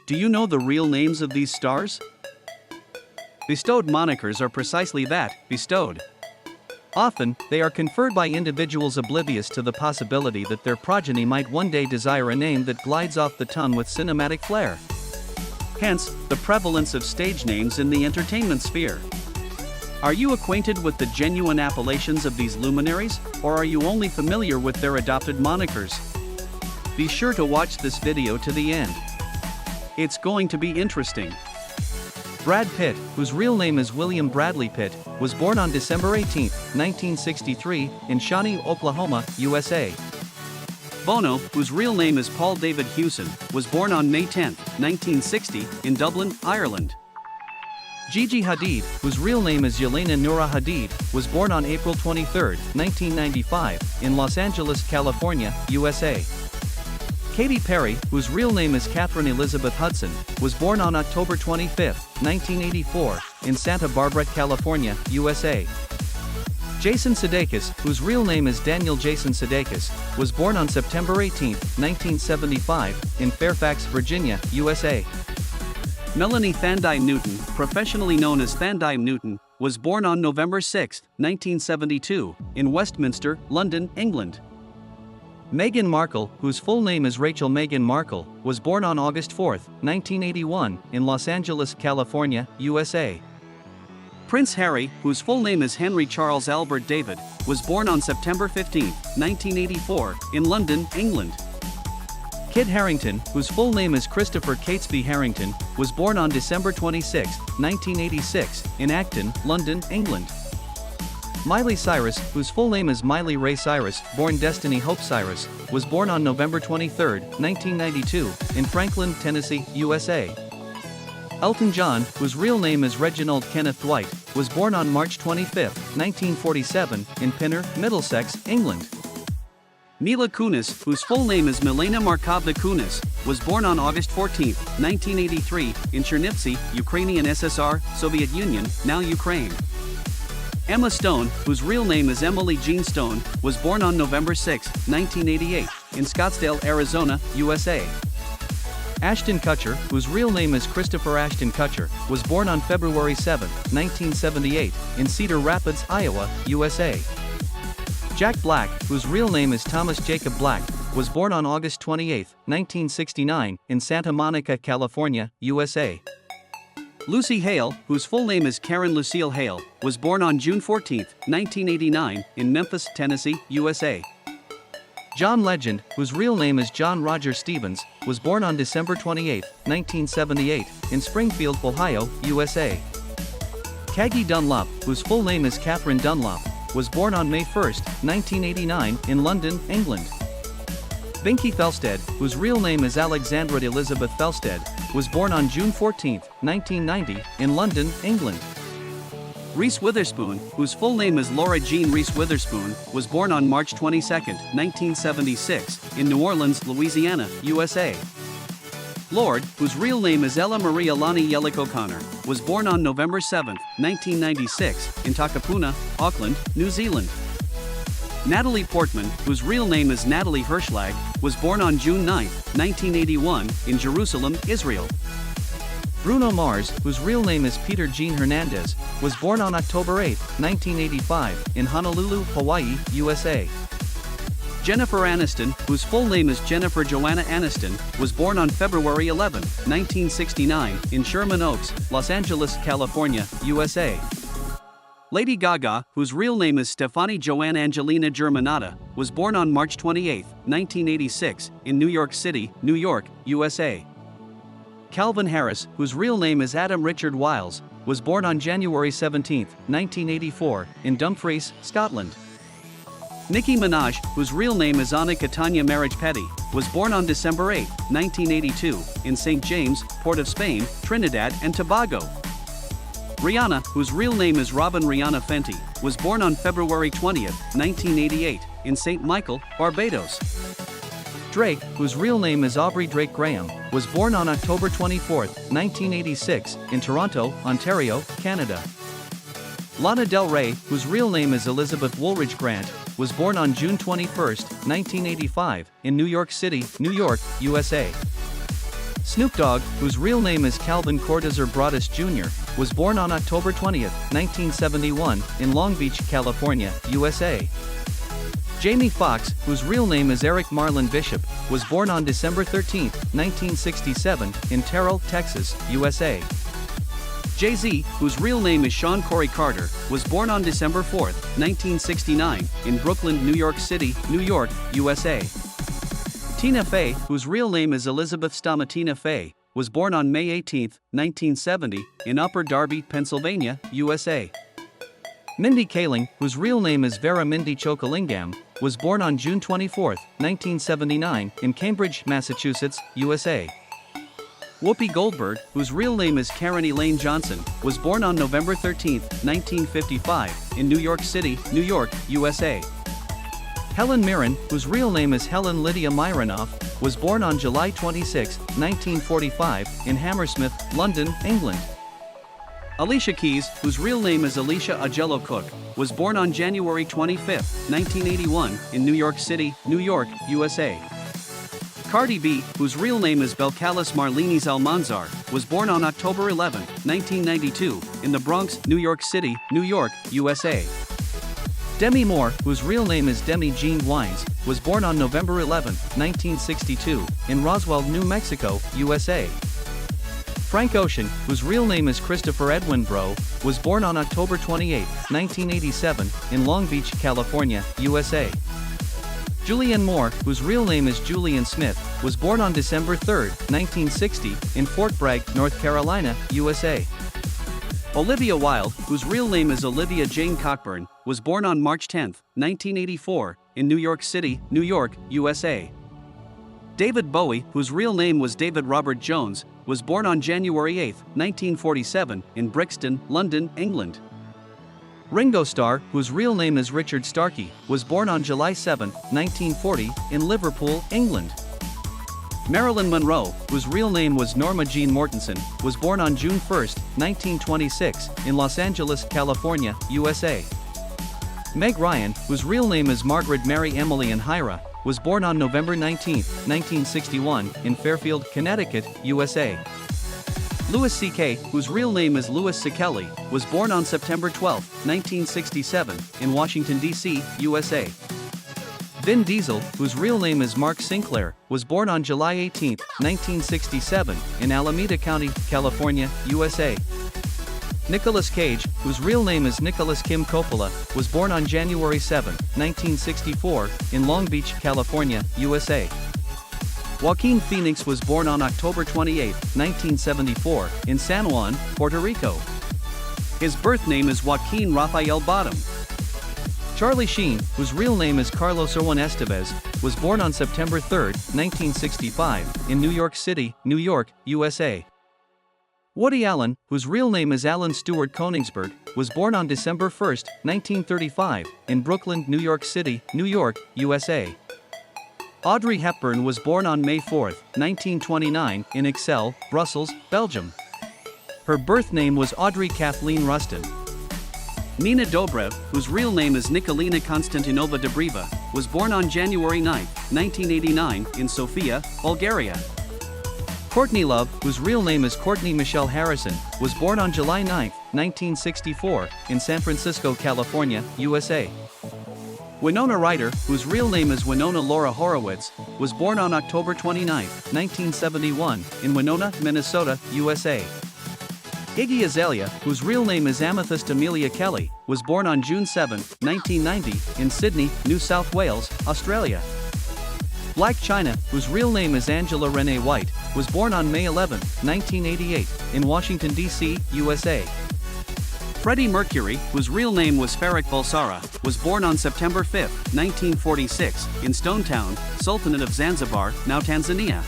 Do you know the real names of these stars? Bestowed monikers are precisely that, bestowed. Often, they are conferred by individuals oblivious to the possibility that their progeny might one day desire a name that glides off the tongue with cinematic flair. Hence, the prevalence of stage names in the entertainment sphere. Are you acquainted with the genuine appellations of these luminaries, or are you only familiar with their adopted monikers? Be sure to watch this video to the end. It's going to be interesting. Brad Pitt, whose real name is William Bradley Pitt, was born on December 18, 1963, in Shawnee, Oklahoma, USA. Bono, whose real name is Paul David Hewson, was born on May 10, 1960, in Dublin, Ireland. Gigi Hadid, whose real name is Yelena Noura Hadid, was born on April 23, 1995, in Los Angeles, California, USA. Katy Perry, whose real name is Catherine Elizabeth Hudson, was born on October 25, 1984, in Santa Barbara, California, USA. Jason Sudeikis, whose real name is Daniel Jason Sudeikis, was born on September 18, 1975, in Fairfax, Virginia, USA. Melanie Thandai Newton, professionally known as Thandai Newton, was born on November 6, 1972, in Westminster, London, England. Meghan Markle, whose full name is Rachel Meghan Markle, was born on August 4, 1981, in Los Angeles, California, USA. Prince Harry, whose full name is Henry Charles Albert David, was born on September 15, 1984, in London, England. Kit Harington, whose full name is Christopher Catesby Harrington, was born on December 26, 1986, in Acton, London, England. Miley Cyrus, whose full name is Miley Ray Cyrus, born Destiny Hope Cyrus, was born on November 23, 1992, in Franklin, Tennessee, USA. Elton John, whose real name is Reginald Kenneth Dwight, was born on March 25, 1947, in Pinner, Middlesex, England. Mila Kunis, whose full name is Milena Markovna Kunis, was born on August 14, 1983, in Chernivtsi, Ukrainian SSR, Soviet Union, now Ukraine. Emma Stone, whose real name is Emily Jean Stone, was born on November 6, 1988, in Scottsdale, Arizona, USA. Ashton Kutcher, whose real name is Christopher Ashton Kutcher, was born on February 7, 1978, in Cedar Rapids, Iowa, USA. Jack Black, whose real name is Thomas Jacob Black, was born on August 28, 1969, in Santa Monica, California, USA. Lucy Hale, whose full name is Karen Lucille Hale, was born on June 14, 1989, in Memphis, Tennessee, USA. John Legend, whose real name is John Roger Stevens, was born on December 28, 1978, in Springfield, Ohio, USA. Kagi Dunlop, whose full name is Catherine Dunlop, was born on May 1, 1989, in London, England. Binky Felstead, whose real name is Alexandra Elizabeth Felstead, was born on June 14, 1990, in London, England. Reese Witherspoon, whose full name is Laura Jean Reese Witherspoon, was born on March 22, 1976, in New Orleans, Louisiana, USA. Lorde, whose real name is Ella Marie Alani Yellick O'Connor, was born on November 7, 1996, in Takapuna, Auckland, New Zealand. Natalie Portman, whose real name is Natalie Hirschlag, was born on June 9, 1981, in Jerusalem, Israel. Bruno Mars, whose real name is Peter Jean Hernandez, was born on October 8, 1985, in Honolulu, Hawaii, USA. Jennifer Aniston, whose full name is Jennifer Joanna Aniston, was born on February 11, 1969, in Sherman Oaks, Los Angeles, California, USA. Lady Gaga, whose real name is Stefani Joanne Angelina Germanata, was born on March 28, 1986, in New York City, New York, USA. Calvin Harris, whose real name is Adam Richard Wiles, was born on January 17, 1984, in Dumfries, Scotland. Nicki Minaj, whose real name is Annika Tanya Marriage Petty, was born on December 8, 1982, in St. James, Port of Spain, Trinidad and Tobago. Rihanna, whose real name is Robin Rihanna Fenty, was born on February 20, 1988, in St. Michael, Barbados. Drake, whose real name is Aubrey Drake Graham, was born on October 24, 1986, in Toronto, Ontario, Canada. Lana Del Rey, whose real name is Elizabeth Woolridge Grant, was born on June 21, 1985, in New York City, New York, USA. Snoop Dogg, whose real name is Calvin Cortazar Broadus Jr., was born on October 20, 1971, in Long Beach, California, USA. Jamie Foxx, whose real name is Eric Marlon Bishop, was born on December 13, 1967, in Terrell, Texas, USA. Jay-Z, whose real name is Sean Corey Carter, was born on December 4, 1969, in Brooklyn, New York City, New York, USA. Tina Fey, whose real name is Elizabeth Stomatina Fey, was born on May 18, 1970, in Upper Darby, Pennsylvania, USA. Mindy Kaling, whose real name is Vera Mindy Chokalingam, was born on June 24, 1979, in Cambridge, Massachusetts, USA. Whoopi Goldberg, whose real name is Karen Elaine Johnson, was born on November 13, 1955, in New York City, New York, USA. Helen Mirren, whose real name is Helen Lydia Myronoff, was born on July 26, 1945, in Hammersmith, London, England. Alicia Keys, whose real name is Alicia Agello Cook, was born on January 25, 1981, in New York City, New York, USA. Cardi B, whose real name is Belcalis Marlenis Almanzar, was born on October 11, 1992, in the Bronx, New York City, New York, USA. Demi Moore, whose real name is Demi Jean Wines, was born on November 11, 1962, in Roswell, New Mexico, USA. Frank Ocean, whose real name is Christopher Edwin Bro, was born on October 28, 1987, in Long Beach, California, USA. Julianne Moore, whose real name is Julian Smith, was born on December 3, 1960, in Fort Bragg, North Carolina, USA. Olivia Wilde, whose real name is Olivia Jane Cockburn, was born on March 10, 1984, in New York City, New York, USA. David Bowie, whose real name was David Robert Jones, was born on January 8, 1947, in Brixton, London, England. Ringo Starr, whose real name is Richard Starkey, was born on July 7, 1940, in Liverpool, England. Marilyn Monroe, whose real name was Norma Jean Mortensen, was born on June 1, 1926, in Los Angeles, California, USA. Meg Ryan, whose real name is Margaret Mary Emily Hira, was born on November 19, 1961, in Fairfield, Connecticut, USA. Louis C.K., whose real name is Louis Sekeli, was born on September 12, 1967, in Washington, D.C., USA. Vin Diesel, whose real name is Mark Sinclair, was born on July 18, 1967, in Alameda County, California, USA. Nicolas Cage, whose real name is Nicholas Kim Coppola, was born on January 7, 1964, in Long Beach, California, USA. Joaquin Phoenix was born on October 28, 1974, in San Juan, Puerto Rico. His birth name is Joaquin Rafael Bottom. Charlie Sheen, whose real name is Carlos Erwin Estevez, was born on September 3, 1965, in New York City, New York, USA. Woody Allen, whose real name is Alan Stewart Koenigsberg, was born on December 1, 1935, in Brooklyn, New York City, New York, USA. Audrey Hepburn was born on May 4, 1929, in Ixelles, Brussels, Belgium. Her birth name was Audrey Kathleen Rustin. Nina Dobrev, whose real name is Nikolina Konstantinova Dobreva, was born on January 9, 1989, in Sofia, Bulgaria. Courtney Love, whose real name is Courtney Michelle Harrison, was born on July 9, 1964, in San Francisco, California, USA. Winona Ryder, whose real name is Winona Laura Horowitz, was born on October 29, 1971, in Winona, Minnesota, USA. Iggy Azalea, whose real name is Amethyst Amelia Kelly, was born on June 7, 1990, in Sydney, New South Wales, Australia. Blac Chyna, whose real name is Angela Renee White, was born on May 11, 1988, in Washington, D.C., USA. Freddie Mercury, whose real name was Farrokh Bulsara, was born on September 5, 1946, in Stone Town, Sultanate of Zanzibar, now Tanzania.